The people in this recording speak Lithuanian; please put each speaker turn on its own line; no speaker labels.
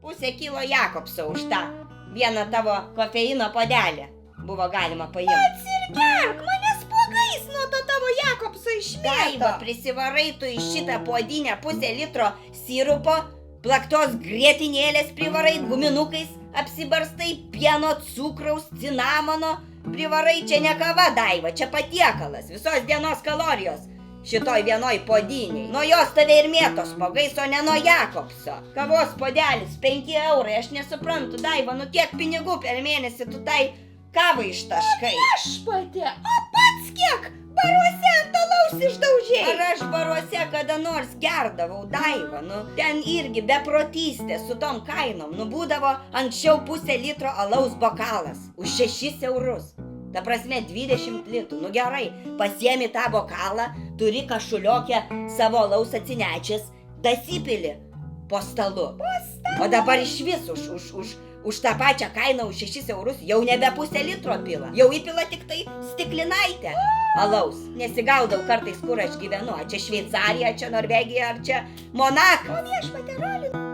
Pusę kilo Jakobso už tą vieną tavo kofeino puodelį buvo galima paimti.
Atsirgerk, mane spuogais nuo to tavo Jakobso išmėto.
Daiva, prisivarai tu į šitą puodinę pusę litro sirupo, plaktos grietinėlės privarai, guminukais apsibarstai, pieno, cukraus, cinamono privarai. Čia ne kava, Daiva, čia patiekalas, visos dienos kalorijos. Šitoj vienoj puodiniai. Nuo jos tave ir mėto spuogais, o ne nuo Jakobso. Kavos puodelis 5 eurai, aš nesuprantu, Daiva, nu kiek pinigų per mėnesį tu tai kavai ištaškai.
Viešpatie, o pats kiek baruose ant alaus išdaužėjai.
Ar aš baruose kada nors gerdavau, Daiva, nu ten irgi beprotystė su tom kainom. Nu būdavo anksčiau pusę litro alaus bokalas už 6 eurus. Ta prasme 20 litų. Nu gerai, pasiemi tą bokalą, turi kašuliokę savo alaus atsinečęs, dasipili po stalu. O dabar iš vis už tą pačią kainą už 6 eurus jau nebe pusę litro pila. Jau įpila tik tai stiklinaitę alaus. Nesigaudau kartais, kur aš gyvenu. Ar čia Šveicarija, čia Norvegija, ar čia Monaka.
O viešpatie, Rolin,